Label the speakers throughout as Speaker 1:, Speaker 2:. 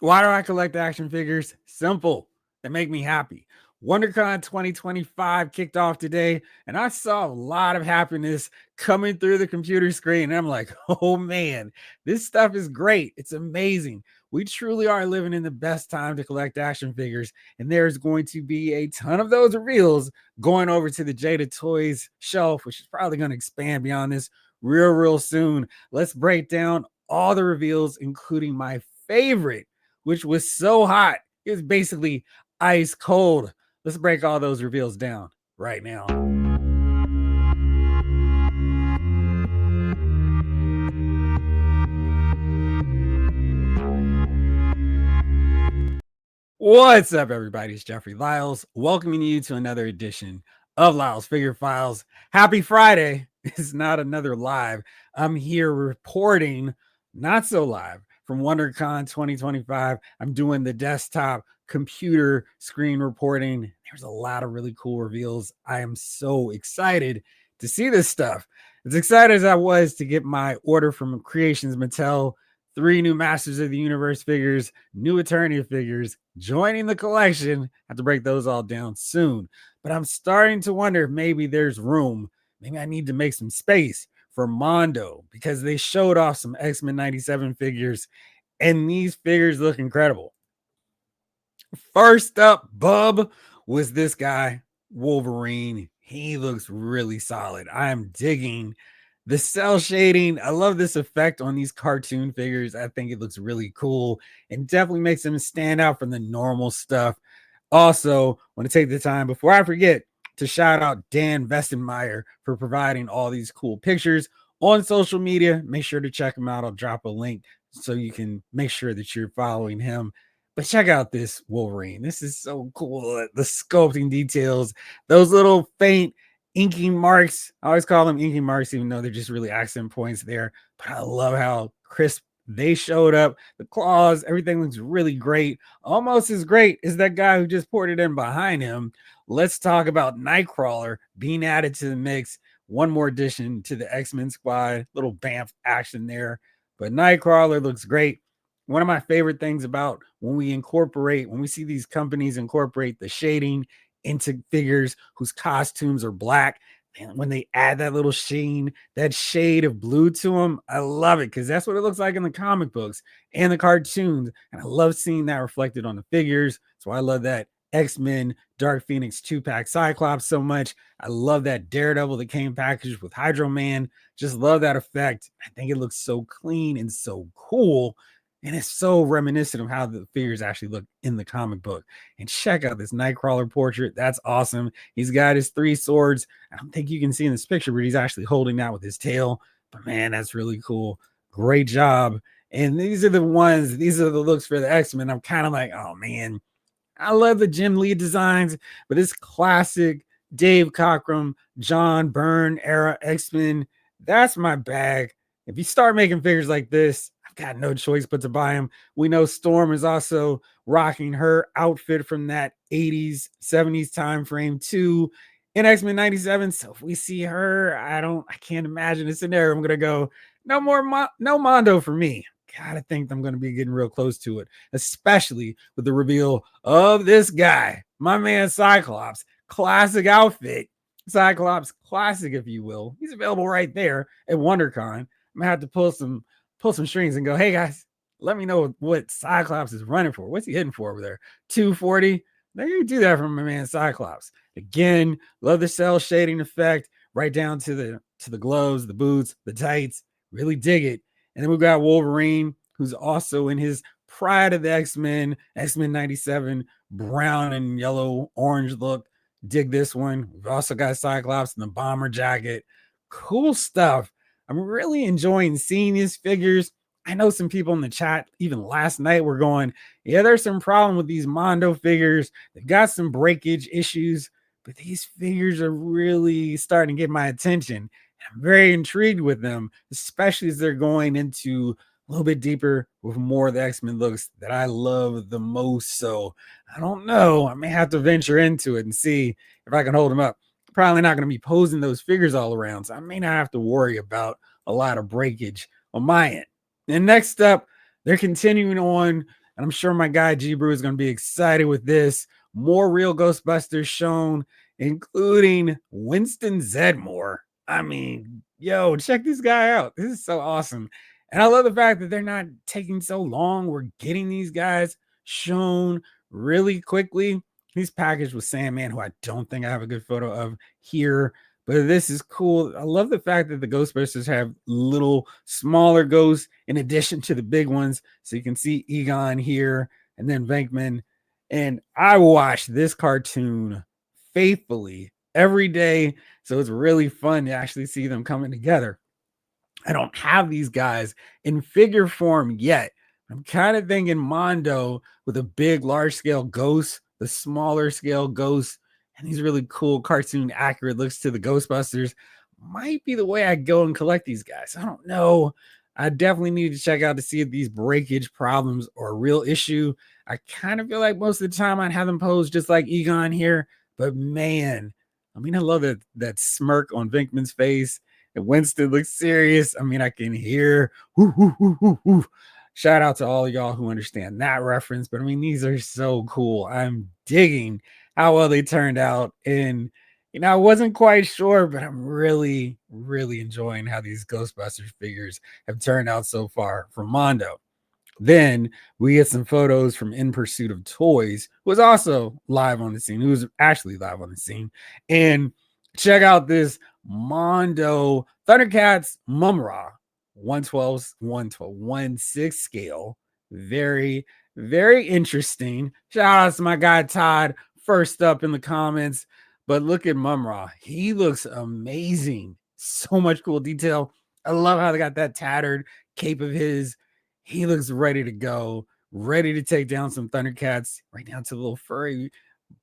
Speaker 1: Why do I collect action figures? Simple. They make me happy. WonderCon 2025 kicked off today, and I saw a lot of happiness coming through the computer screen. And I'm like, oh man, this stuff is great. It's amazing. We truly are living in the best time to collect action figures, and there's going to be a ton of those reveals going over to the Jada Toys shelf, which is probably going to expand beyond this real soon. Let's break down all the reveals, including my favorite, which was so hot. It was basically ice cold. Let's break all those reveals down right now. What's up, everybody? It's Jeffrey Lyles, welcoming you to another edition of Lyles Figure Files. Happy Friday. It's not another live. I'm here reporting, not so live, from WonderCon 2025. I'm doing the desktop computer screen reporting. There's a lot of really cool reveals. I am so excited to see this stuff. As excited as I was to get my order from Creations Mattel, 3 new Masters of the Universe figures, new Eternia figures, joining the collection. I have to break those all down soon. But I'm starting to wonder if maybe there's room. Maybe I need to make some space for Mondo because they showed off some X-Men 97 figures, and these figures look incredible. First up, Bub, was this guy, Wolverine. He looks really solid. I am digging the cell shading. I love this effect on these cartoon figures. I think it looks really cool and definitely makes them stand out from the normal stuff. Also, want to take the time before I forget to shout out Dan Vestenmeyer for providing all these cool pictures on social media. Make sure to check him out. I'll drop a link so you can make sure that you're following him. But check out this Wolverine. This is so cool. The sculpting details, those little faint inking marks. I always call them inking marks, even though they're just really accent points there. But I love how crisp they showed up. The claws, everything looks really great. Almost as great as that guy who just poured it in behind him. Let's talk about Nightcrawler being added to the mix. One more addition to the X-Men squad. Little Banff action there. But Nightcrawler looks great. One of my favorite things about when we see these companies incorporate the shading into figures whose costumes are black, and when they add that little sheen, that shade of blue to them, I love it because that's what it looks like in the comic books and the cartoons. And I love seeing that reflected on the figures. So I love that X-Men Dark Phoenix 2-pack Cyclops so much. I love that Daredevil that came packaged with Hydro Man. Just love that effect. I think it looks so clean and so cool. And it's so reminiscent of how the figures actually look in the comic book. And check out this Nightcrawler portrait. That's awesome. He's got his 3 swords. I don't think you can see in this picture, but he's actually holding that with his tail. But man, that's really cool. Great job. And these are the looks for the X-Men. I'm kind of like, oh man, I love the Jim Lee designs, but this classic Dave Cockrum, John Byrne era X-Men, that's my bag. If you start making figures like this, I've got no choice but to buy them. We know Storm is also rocking her outfit from that 80s, 70s time frame too in X-Men 97. So if we see her, I can't imagine a scenario I'm gonna go, no Mondo for me. Gotta think I'm gonna be getting real close to it, especially with the reveal of this guy, my man Cyclops. Classic outfit. Cyclops classic, if you will. He's available right there at WonderCon. I'm gonna have to pull some strings and go, hey guys, let me know what Cyclops is running for. What's he hitting for over there? 240. There you do that from my man Cyclops. Again, love the cell shading effect, right down to the gloves, the boots, the tights. Really dig it. And then we've got Wolverine, who's also in his Pride of the X-Men, X-Men 97, brown and yellow, orange look. Dig this one. We've also got Cyclops in the bomber jacket. Cool stuff. I'm really enjoying seeing these figures. I know some people in the chat, even last night, were going, yeah, there's some problem with these Mondo figures. They've got some breakage issues, but these figures are really starting to get my attention. I'm very intrigued with them, especially as they're going into a little bit deeper with more of the X-Men looks that I love the most. So I don't know. I may have to venture into it and see if I can hold them up. Probably not going to be posing those figures all around, so I may not have to worry about a lot of breakage on my end. And next up, they're continuing on And I'm sure my guy G Brew is going to be excited with this. More Real Ghostbusters shown, including Winston Zedmore. I mean, yo, check this guy out. This is so awesome. And I love the fact that they're not taking so long. We're getting these guys shown really quickly. He's packaged with Sandman, who I don't think I have a good photo of here, but this is cool. I love the fact that the Ghostbusters have little smaller ghosts in addition to the big ones. So you can see Egon here and then Venkman. And I watch this cartoon faithfully every day. So it's really fun to actually see them coming together. I don't have these guys in figure form yet. I'm kind of thinking Mondo with a big, large scale ghost, the smaller scale ghosts, and these really cool cartoon accurate looks to the Ghostbusters might be the way I go and collect these guys. I don't know. I definitely need to check out to see if these breakage problems are a real issue. I kind of feel like most of the time I'd have them posed just like Egon here, but man, I mean, I love that smirk on Venkman's face. And Winston looks serious. I mean, I can hear whoo, whoo, whoo, whoo, whoo. Shout out to all y'all who understand that reference. But I mean, these are so cool. I'm digging how well they turned out. And I wasn't quite sure, but I'm really, really enjoying how these Ghostbusters figures have turned out so far from Mondo. Then we get some photos from In Pursuit of Toys, who was also live on the scene, who was actually live on the scene. And check out this Mondo Thundercats Mumra 112, 1/6 scale. Very, very interesting. Shout out to my guy Todd, first up in the comments. But look at Mumra. He looks amazing. So much cool detail. I love how they got that tattered cape of his. He looks ready to go, ready to take down some Thundercats, right down to the little furry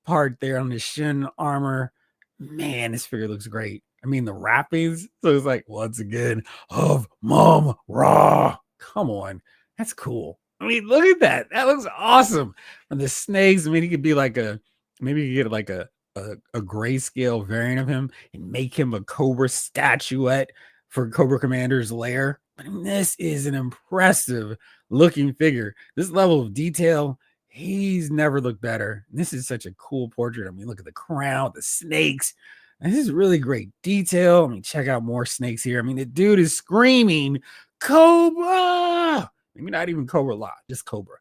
Speaker 1: part there on the shin armor. Man, this figure looks great. I mean, the wrappings. So it's like, once again, of Mom Raw. Come on. That's cool. I mean, look at that. That looks awesome. And the snakes, I mean, he could be like maybe you could get like a grayscale variant of him and make him a Cobra statuette for Cobra Commander's lair. I mean, this is an impressive looking figure. This level of detail, he's never looked better. This is such a cool portrait. I mean, look at the crown, the snakes. And this is really great detail. I mean, check out more snakes here. I mean, the dude is screaming Cobra. Maybe not even Cobra Law, just Cobra.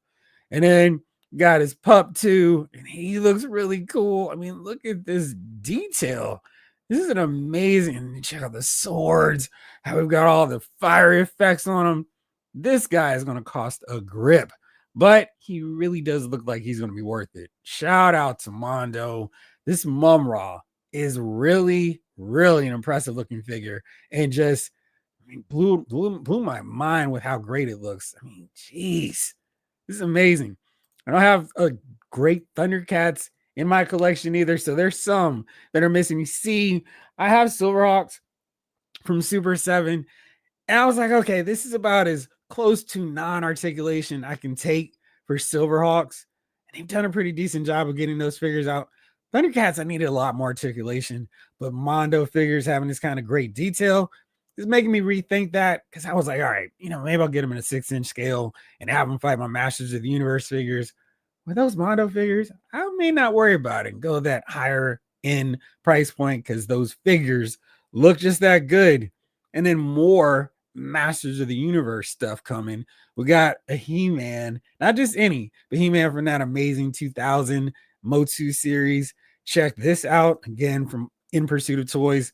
Speaker 1: And then got his pup too, and he looks really cool. I mean, look at this detail. This is an amazing. Check out the swords, how we've got all the fire effects on him. This guy is going to cost a grip, but he really does look like he's going to be worth it. Shout out to Mondo. This Mumra is really, really an impressive looking figure, and just blew my mind with how great it looks. I mean, geez, this is amazing. I don't have a great Thundercats in my collection either, so there's some that are missing. You see, I have Silverhawks from Super 7, and I was like, okay, this is about as close to non-articulation I can take for Silverhawks, and they've done a pretty decent job of getting those figures out. Thundercats, I needed a lot more articulation, but Mondo figures having this kind of great detail is making me rethink that, because I was like, all right, maybe I'll get them in a 6-inch scale and have them fight my Masters of the Universe figures. With those Mondo figures, I may not worry about it and go that higher end price point, because those figures look just that good. And then more Masters of the Universe stuff coming. We got a He-Man, not just any, but He-Man from that amazing 2000 MOTU series. Check this out again from In Pursuit of Toys.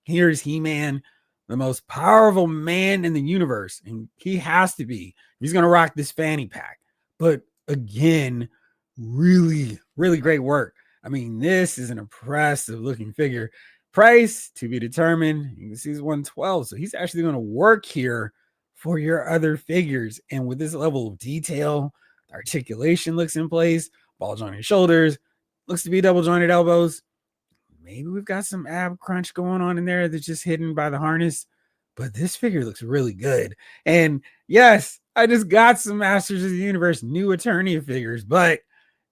Speaker 1: Here's He-Man, the most powerful man in the universe, and he has to be. He's going to rock this fanny pack. But again, really, really great work. I mean, this is an impressive looking figure. Price to be determined. You can see he's 112, so he's actually going to work here for your other figures. And with this level of detail, the articulation looks in place, ball jointed shoulders, looks to be double jointed elbows. Maybe we've got some ab crunch going on in there that's just hidden by the harness, but this figure looks really good. And yes, I just got some Masters of the Universe new Eternia figures, but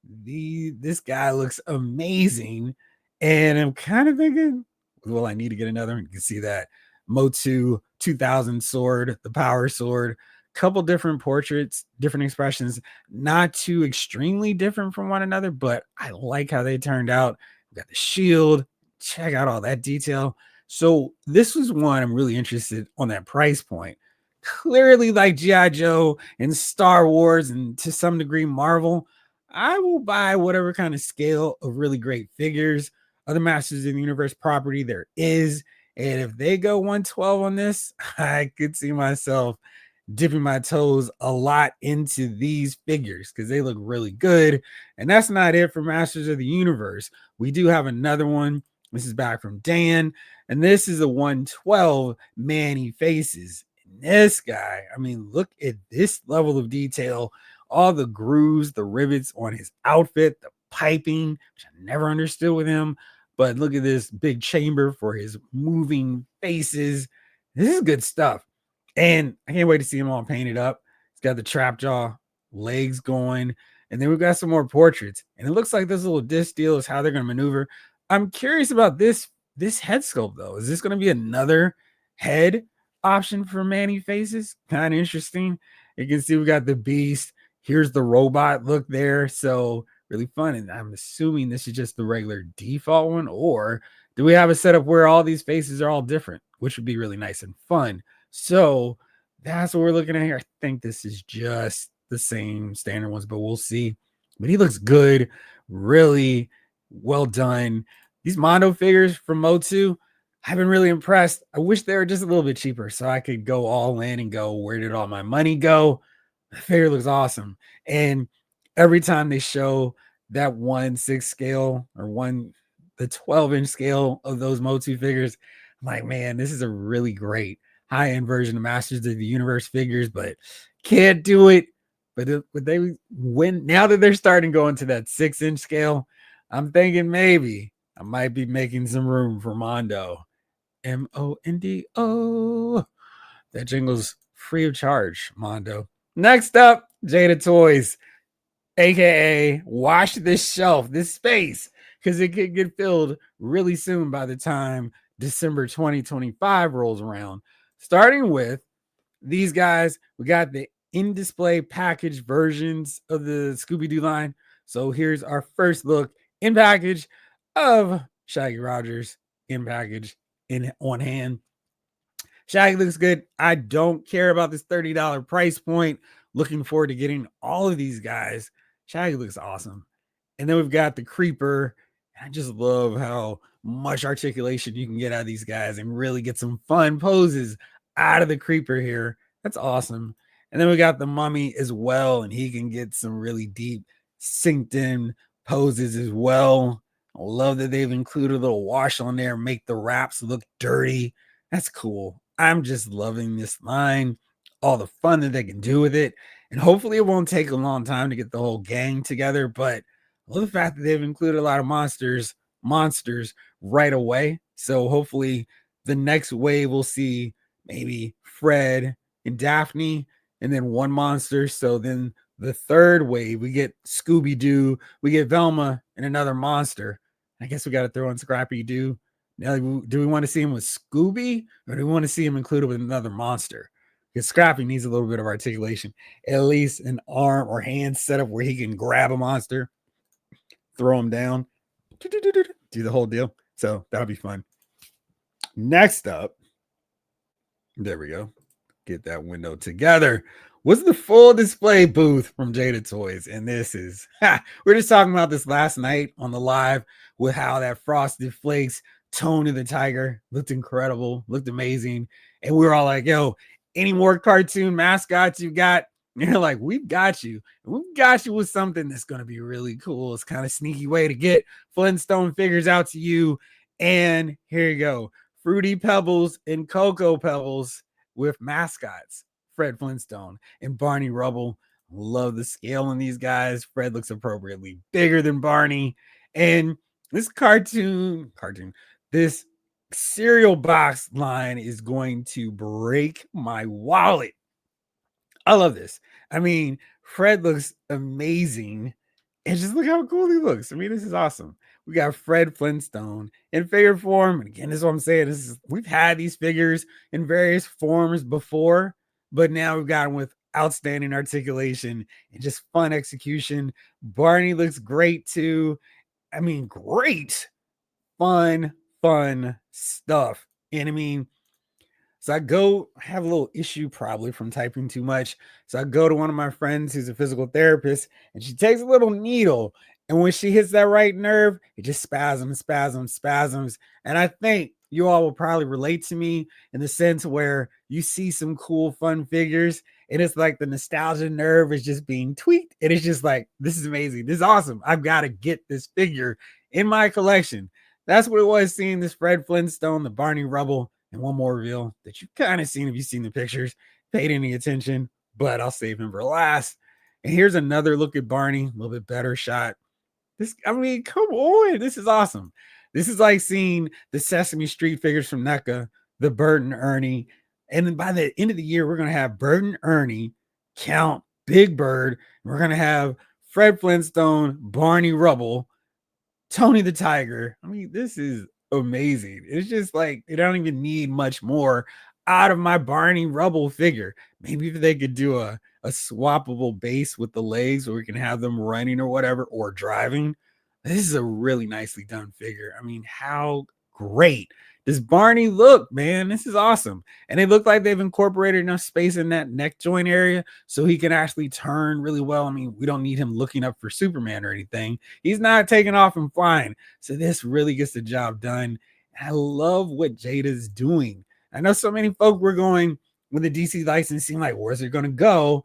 Speaker 1: this guy looks amazing. And I'm kind of thinking, well, I need to get another one. You can see that MOTU 2000 sword, the power sword, couple different portraits, different expressions, not too extremely different from one another, but I like how they turned out. We got the shield. Check out all that detail. So this was one I'm really interested on that price point. Clearly, like G.I. Joe and Star Wars, and to some degree Marvel, I will buy whatever kind of scale of really great figures, other Masters of the Universe property there is. And if they go 112 on this, I could see myself dipping my toes a lot into these figures because they look really good. And that's not it for Masters of the Universe. We do have another one. This is back from Dan, and this is a 112 Manny Faces. And this guy, I mean, look at this level of detail, all the grooves, the rivets on his outfit, the piping, which I never understood with him. But look at this big chamber for his moving faces. This is good stuff. And I can't wait to see him all painted up. He's got the trap jaw, legs going, and then we've got some more portraits. And it looks like this little disc deal is how they're going to maneuver. I'm curious about this head sculpt though. Is this going to be another head option for Manny Faces? Kind of interesting. You can see we got the beast. Here's the robot look there. So really fun. And I'm assuming this is just the regular default one, or do we have a setup where all these faces are all different, which would be really nice and fun. So that's what we're looking at here. I think this is just the same standard ones, but we'll see. But he looks good, really well done. These Mondo figures from MOTU, I've been really impressed. I wish they were just a little bit cheaper so I could go all in and go, where did all my money go? The figure looks awesome. And every time they show that 1/6 scale or the 12-inch scale of those MOTU figures, I'm like, man, this is a really great high-end version of Masters of the Universe figures, but can't do it. But now that they're starting going to that 6-inch scale, I'm thinking maybe I might be making some room for Mondo. Mondo. That jingle's free of charge, Mondo. Next up, Jada Toys, aka wash this shelf, this space, because it could get filled really soon by the time December 2025 rolls around. Starting with these guys, we got the in display package versions of the Scooby-Doo line. So here's our first look in package of Shaggy Rogers in package in on hand. Shaggy looks good. I don't care about this $30 price point. Looking forward to getting all of these guys. Shaggy looks awesome. And then we've got the Creeper. I just love how much articulation you can get out of these guys and really get some fun poses out of the Creeper here. That's awesome. And then we got the Mummy as well, and he can get some really deep, synced in poses as well. I love that they've included a little wash on there, make the wraps look dirty. That's cool. I'm just loving this line, all the fun that they can do with it. And hopefully it won't take a long time to get the whole gang together, but I love the fact that they've included a lot of monsters right away. So hopefully the next wave we'll see maybe Fred and Daphne and then one monster. So then the third wave, we get Scooby-Doo, we get Velma and another monster. I guess we got to throw in Scrappy Doo. Now, do we want to see him with Scooby, or do we want to see him included with another monster? Because Scrappy needs a little bit of articulation, at least an arm or hand setup where he can grab a monster, throw him down, do the whole deal. So that'll be fun. Next up, there we go. Get that window together. Was the full display booth from Jada Toys. And this is, we were just talking about this last night on the live with how that Frosted Flakes Tone of the Tiger looked incredible, looked amazing. And we were all like, yo, any more cartoon mascots you got? And you're like, we've got you. We've got you with something that's going to be really cool. It's kind of sneaky way to get Flintstone figures out to you. And here you go. Fruity Pebbles and Cocoa Pebbles with Mascots. Fred Flintstone and Barney Rubble. Love the scale on these guys. Fred looks appropriately bigger than Barney. And this this cereal box line is going to break my wallet. I love this. I mean, Fred looks amazing. And just look how cool he looks. I mean, this is awesome. We got Fred Flintstone in figure form. And again, this is what I'm saying. We've had these figures in various forms before, but now we've got them with outstanding articulation and just fun execution. Barney looks great too. I mean, great, fun stuff. And I mean, so I have a little issue probably from typing too much. So I go to one of my friends who's a physical therapist, and she takes a little needle. And when she hits that right nerve, it just spasms. And I think you all will probably relate to me in the sense where you see some cool, fun figures, and it's like the nostalgia nerve is just being tweaked. And it's just like, this is amazing. This is awesome. I've got to get this figure in my collection. That's what it was seeing this Fred Flintstone, the Barney Rubble, and one more reveal that you've kind of seen if you've seen the pictures, paid any attention, but I'll save him for last. And here's another look at Barney, a little bit better shot. This, I mean, come on, this is awesome. This is like seeing the Sesame Street figures from NECA, the Bert and Ernie. And then by the end of the year, we're going to have Bert and Ernie, Count, Big Bird. We're going to have Fred Flintstone, Barney Rubble, Tony the Tiger. I mean, this is amazing. It's just like they don't even need much more out of my Barney Rubble figure. Maybe if they could do a swappable base with the legs where we can have them running or whatever or driving. This is a really nicely done figure. I mean, how great does Barney look, man? This is awesome. And they look like they've incorporated enough space in that neck joint area so he can actually turn really well. I mean, we don't need him looking up for Superman or anything. He's not taking off and flying. So this really gets the job done. I love what Jada's doing. I know so many folk were going when the DC license seemed like, where's it going to go?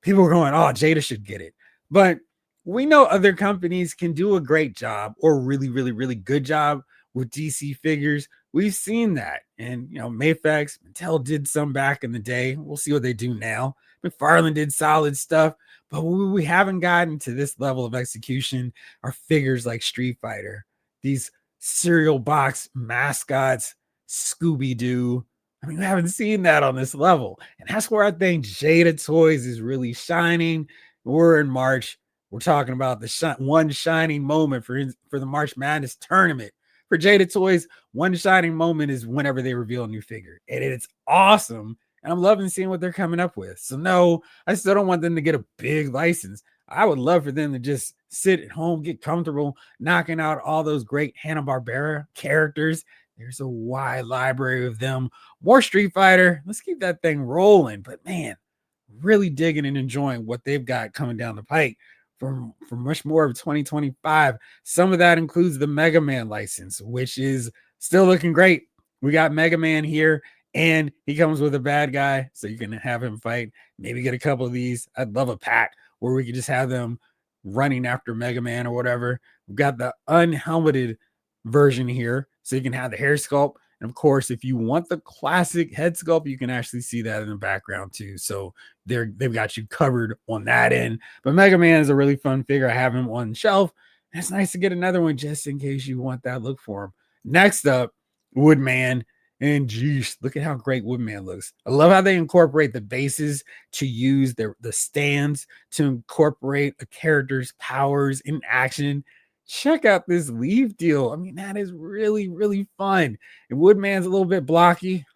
Speaker 1: People were going, oh, Jada should get it. But we know other companies can do a great job or really good job with DC figures. We've seen that. And, you know, Mayfex, Mattel did some back in the day. We'll see what they do now. McFarlane did solid stuff. But we haven't gotten to this level of execution are figures like Street Fighter, these cereal box mascots, Scooby-Doo. I mean, we haven't seen that on this level. And that's where I think Jada Toys is really shining. We're in March. We're talking about the one shining moment for the March Madness tournament. For Jada Toys, one shining moment is whenever they reveal a new figure. And it's awesome. And I'm loving seeing what they're coming up with. So no, I still don't want them to get a big license. I would love for them to just sit at home, get comfortable, knocking out all those great Hanna-Barbera characters. There's a wide library of them. More Street Fighter. Let's keep that thing rolling. But man, really digging and enjoying what they've got coming down the pike for much more of 2025. Some of that includes the Mega Man license, which is still looking great. We got Mega Man here, and he comes with a bad guy, so you can have him fight. Maybe get a couple of these. I'd love a pack where we could just have them running after Mega Man or whatever. We've got the unhelmeted version here, so you can have the hair sculpt. And of course, if you want the classic head sculpt, you can actually see that in the background too. So they've got you covered on that end. But Mega Man is a really fun figure. I have him on the shelf. And it's nice to get another one just in case you want that look for him. Next up, Woodman. And geez, look at how great Woodman looks. I love how they incorporate the bases to use the stands to incorporate a character's powers in action. Check out this leaf deal. I mean, that is really fun. And Woodman's a little bit blocky.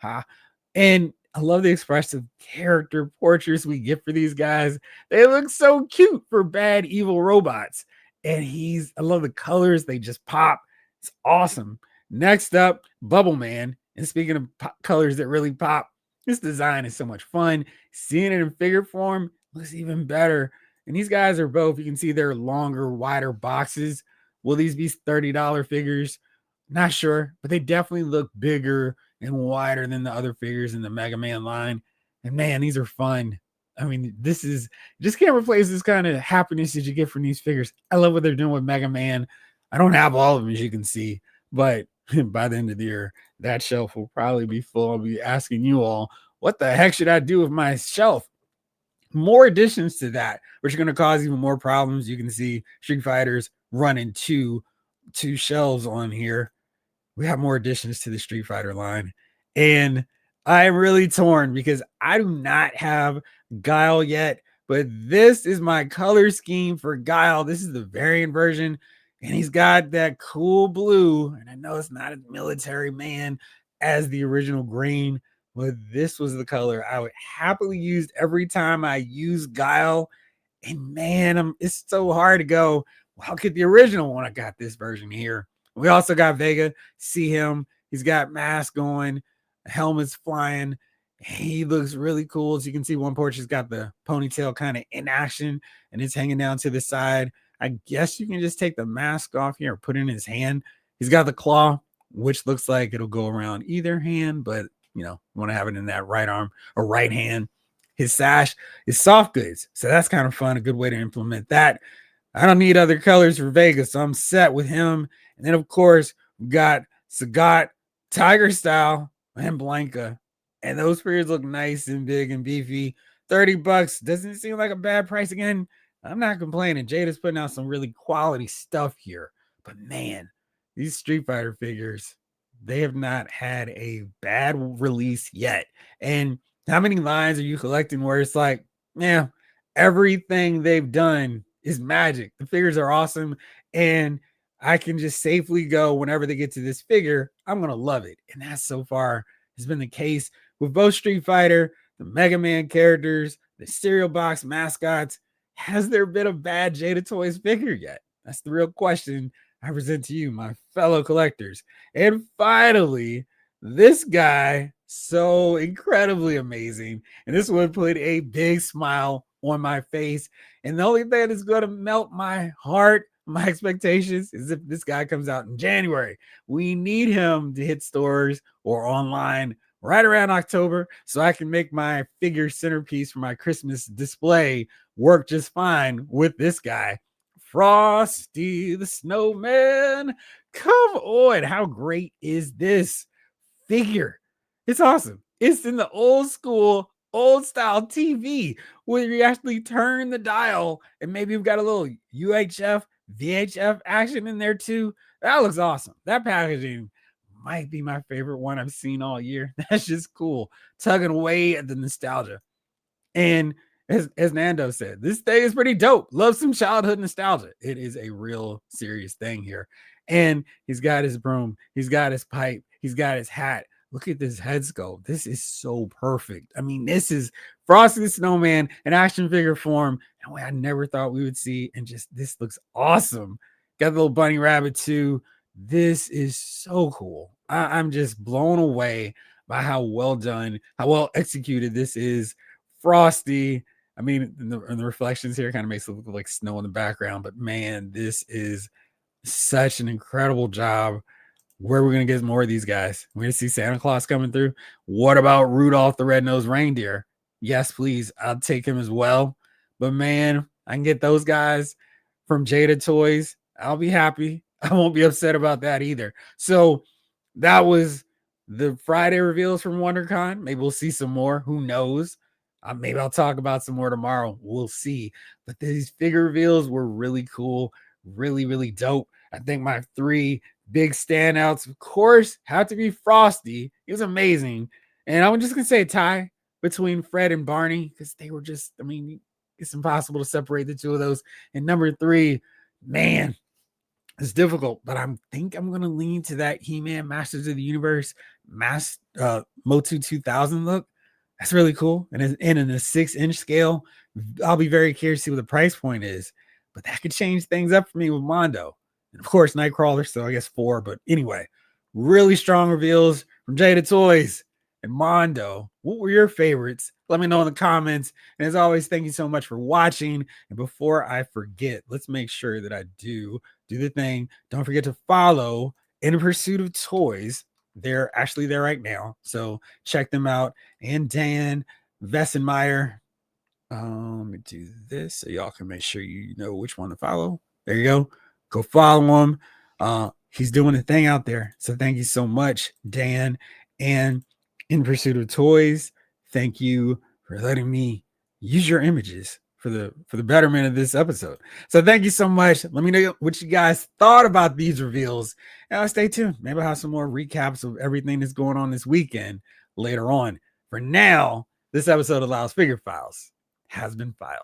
Speaker 1: And I love the expressive character portraits we get for these guys. They look so cute for bad, evil robots. And I love the colors. They just pop. It's awesome. Next up, Bubble Man. And speaking of colors that really pop, this design is so much fun. Seeing it in figure form looks even better. And these guys are both, you can see they're longer, wider boxes. Will these be $30 figures? Not sure, but they definitely look bigger and wider than the other figures in the Mega Man line. And man, these are fun. I mean, just can't replace this kind of happiness that you get from these figures. I love what they're doing with Mega Man. I don't have all of them, as you can see, but by the end of the year, that shelf will probably be full. I'll be asking you all, what the heck should I do with my shelf? More additions to that, which are going to cause even more problems. You can see Street Fighters running two shelves on here. We have more additions to the Street Fighter line. And I'm really torn because I do not have Guile yet, but this is my color scheme for Guile. This is the variant version, and he's got that cool blue. And I know it's not a military man as the original green, but this was the color I would happily use every time I use Guile. And man, it's so hard to go, well, I'll get the original when I got this version here. We also got Vega. See him. He's got mask on, helmet's flying. He looks really cool. As you can see, one porch has got the ponytail kind of in action and it's hanging down to the side. I guess you can just take the mask off here and put it in his hand. He's got the claw, which looks like it'll go around either hand, but you know, want to have it in that right arm or right hand. His sash is soft goods, so that's kind of fun. A good way to implement that. I don't need other colors for Vegas, so I'm set with him. And then, of course, we got Sagat, Tiger Style, and Blanca. And those figures look nice and big and beefy. $30 doesn't seem like a bad price. Again, I'm not complaining. Jada's putting out some really quality stuff here. But man, these Street Fighter figures, they have not had a bad release yet. And how many lines are you collecting where it's like, yeah, everything they've done is magic. The figures are awesome. And I can just safely go whenever they get to this figure, I'm going to love it. And that so far has been the case with both Street Fighter, the Mega Man characters, the cereal box mascots. Has there been a bad Jada Toys figure yet? That's the real question I present to you, my fellow collectors. And finally, this guy, so incredibly amazing. And this would put a big smile on my face. And the only thing that's going to melt my heart, my expectations, is if this guy comes out in January. We need him to hit stores or online right around October so I can make my figure centerpiece for my Christmas display work just fine with this guy. Frosty the Snowman. Come on. How great is this figure? It's awesome. It's in the old school, old style TV where you actually turn the dial and maybe you've got a little UHF, VHF action in there too. That looks awesome. That packaging might be my favorite one I've seen all year. That's just cool. Tugging away at the nostalgia. And as Nando said, this thing is pretty dope. Love some childhood nostalgia. It is a real serious thing here. And he's got his broom, he's got his pipe, he's got his hat. Look at this head sculpt. This is so perfect. I mean, this is Frosty the Snowman in action figure form. And way I never thought we would see. And just this looks awesome. Got the little bunny rabbit too. This is so cool. I'm just blown away by how well done, how well executed this is. Frosty. I mean, the reflections here kind of makes it look like snow in the background, but man, this is such an incredible job. Where are we going to get more of these guys? We're going to see Santa Claus coming through. What about Rudolph the Red-Nosed Reindeer? Yes, please. I'll take him as well. But man, I can get those guys from Jada Toys. I'll be happy. I won't be upset about that either. So that was the Friday reveals from WonderCon. Maybe we'll see some more. Who knows? Maybe I'll talk about some more tomorrow. We'll see. But these figure reveals were really cool. Really, really dope. I think my 3 big standouts, of course, have to be Frosty. He was amazing. And I'm just going to say a tie between Fred and Barney because they were just, I mean, it's impossible to separate the two of those. And number 3, man, it's difficult, but I think I'm going to lean to that He-Man Masters of the Universe MOTU 2000 look. That's really cool. And in a 6-inch scale, I'll be very curious to see what the price point is. But that could change things up for me with Mondo. And of course, Nightcrawler, so I guess 4. But anyway, really strong reveals from Jada Toys and Mondo. What were your favorites? Let me know in the comments. And as always, thank you so much for watching. And before I forget, let's make sure that I do the thing. Don't forget to follow In Pursuit of Toys. They're actually there right now. So check them out. And Dan Vessenmeyer. Let me do this so y'all can make sure you know which one to follow. There you go. Go follow him. He's doing a thing out there. So thank you so much, Dan. And In Pursuit of Toys, thank you for letting me use your images for the betterment of this episode. So thank you so much. Let me know what you guys thought about these reveals. And stay tuned. Maybe I'll have some more recaps of everything that's going on this weekend later on. For now, this episode of Lyle's Figure Files has been filed.